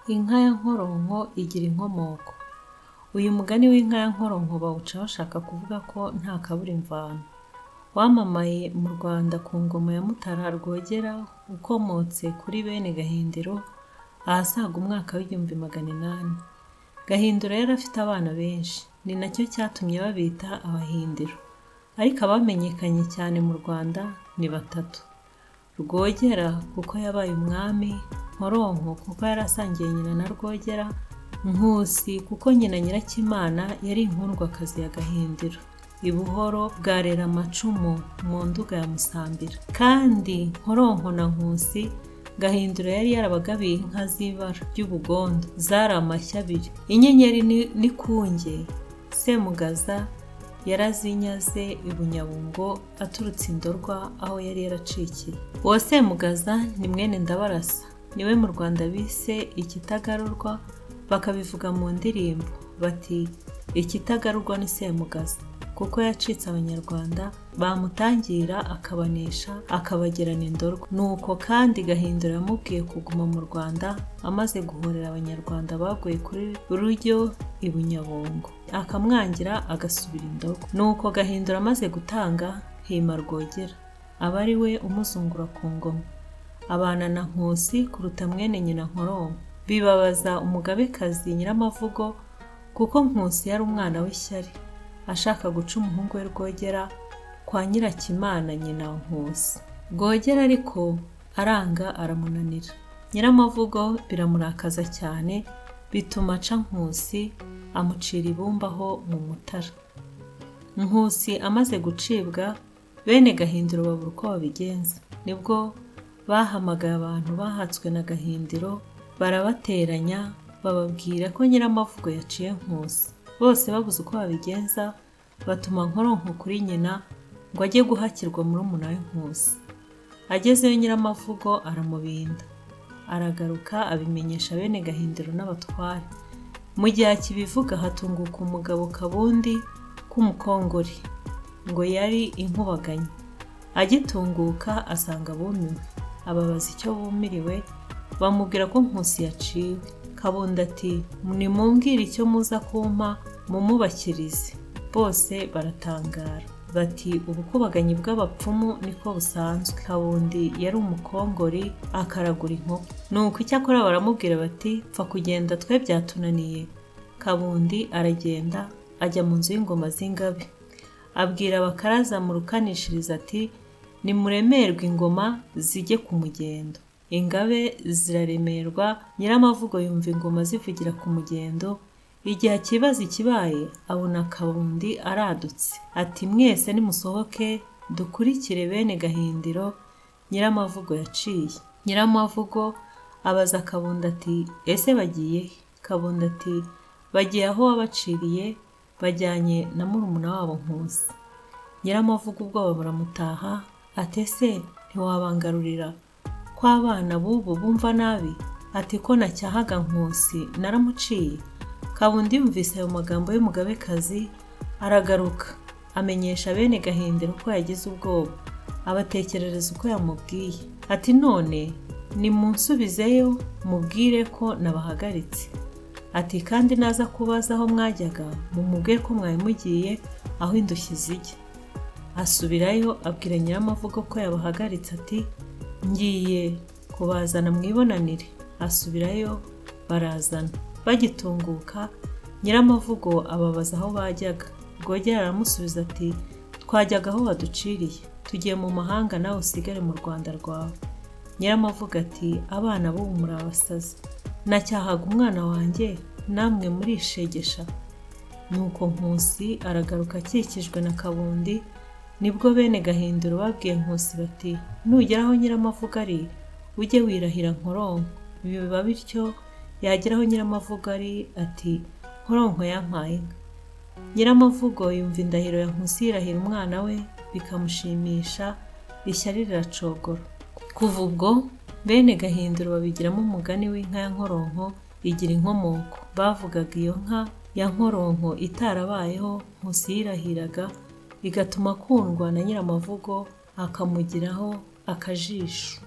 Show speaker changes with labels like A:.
A: Inka ya Nkoronko igira inkomoko. Uyu mugani w'inka ya Nkoronko bawuca bashaka kuvuga ko nta kabura imvano. Wamamaye mu Rwanda ku ngoma ya Mutara Rwogera ukomotse kuri bene Gahindiro ahasaga umwaka w'1800. Gahindiro yari afite abana benshi, ni nacyo cyatumye babita Abahindiro. Ariko abamenyekanye cyane mu Rwanda ni batatu: Rwogera kuko yabaye umwami, Nkoronko kuko yari asangiye nyina na Rwogera, Nkusi kuko nyina Nyirakimana yari inkundwakazi ya Gahindiro. Ibuhoro bwarera amacumu mu Nduga ya Musambira. Kandi Nkoronko na Nkusi Gahindiro yari yarabagabiye inka z'ibara ry'ubugondo zari amashyo abiri. Inyenyeri n'ikunge Semugaza yarazinyaze i Bunyabungo aturutse i Ndorwa aho yari yaracikiye. Uwo Semugaza ni mwene Ndabarasa, niwe mu Rwanda bise ikitagarurwa, bakabivuga mu ndirimbo bati ikitagarurwa ni Semugaza kuko yacitse Abanyarwanda bamutangira akabanesha akabagerana i Ndorwa. Nuko kandi Gahindiro yamubwiye kuguma mu Rwanda amaze guhorera Abanyarwanda baguye kuri Rujyo i Bunyabungo, akamwangira agasubira i Ndorwa. Nuko Gahindiro amaze gutanga hima Rwogera aba ari we umuzungura ku ngoma, abana na Nkusi kuruta mwene nyina Nkoronko. Bibabaza umugabekazi Nyiramavugo kuko Nkusi yari umwana w'ishyari ashaka guca umuhungu we Rwogera kwa Nyirakimana nyina wa Nkusi. Rwogera ariko aranga aramunanira. Nyiramavugo biramurakaza cyane bituma aca Nkusi amucira ibumbaho mu Mutara. Nkusi amaze gucibwa, bene Gahindiro babura uko babigenza. Nibwo bahamagaye abantu bahatswe na Gahindiro barabateranya bababwira ko Nyiramavugo yaciye Nkusi. Bose babuze uko babigenza batuma Nkoronko kuri nyina ngo ajye guhakirwa murumuna we Nkusi. Agezeyo Nyiramavugo aramubinda, aragaruka abimenyesha bene Gahindiro n'abatware. Mu gihe akibivuga hatunguka umugabo Kabundi k'umukongori ngo yari inkubaganya. Agitunguka asanga bumiwe, ababaza icyo bumiriwe, bamubwira ko Nkusi yaciwe. Kabundi ati nimumbwire icyo muza kumpa mumubakirize. Bose baratangara bati ubukubaganyi bw'abapfumu niko busanzwe. Kabundi yari umukongori akaragura inkoko. Nuko icyakora baramubwira bati pfa kugenda twe byatunaniye. Kabundi aragenda ajya mu nzu y'ingoma z'Ingabe, abwira abakaraza mu rukanishiriza ati nimuremerwe ingoma zijye ku mugendo. Ingabe ziraremerwa, Nyiramavugo yumva ingoma zivugira ku mugendo. Igihe akibaza ikibaye abona Kabundi aradutse ati mwese nimusohoke dukurikire bene Gahindiro Nyiramavugo yaciye. Nyiramavugo abaza Kabundi ati ese bagiye he? Kabundi ati bagiye aho wabaciriye, bajyanye na murumuna wabo Nkusi. Nyiramavugo ubwoba buramutaha ati ese ntiwabangarurira ko abana b'ubu bumva nabi? Ati ko nacyahaga Nkusi naramuciye. Kabundi yumvise ayo magambo y'umugabekazi aragaruka amenyesha bene Gahindiro ko yagize ubwoba, abatekerereza uko yamubwiye. Ati none nimunsubizeyo mubwire ko nabahagaritse. Ati kandi naza kubaza aho mwajyaga mumubwire ko mwari mugiye aho indushyi zijya. Asubirayo abwira Nyiramavugo ko yabahagaritse ati ngiye kubazana mwibonanire. Asubirayo barazana. Bagitunguka Nyiramavugo ababaza aho bajyaga. Rwogera aramusubiza ati twajyaga aho waduciriye, tugiye mu mahanga nawe usigare mu Rwanda rwawe. Nyiramavugo ati abana b'ubu muri abasazi, nacyahaga umwana wanjye namwe murishegesha. Nuko Nkusi aragaruka akikijwe na Kabundi. Nibwo bene Gahindiro babwiye Nkusi bati nugera aho Nyiramavugo ari ujye wirahira Nkoronko. Biba bityo yageraho Nyiramavugo ari ati Nkoronko yampaye inka. Nyiramavugo yumva indahiro ya Nkusi yirahira umwana we bikamushimisha, ishyari riracogora. Kuva ubwo bene Gahindiro babigiramo umugani w'inka ya Nkoronko igira inkomoko. Bavugaga iyo nka ya Nkoronko itarabayeho Nkusi yirahiraga, bigatuma akundwa na Nyiramavugo akamugiraho akajisho.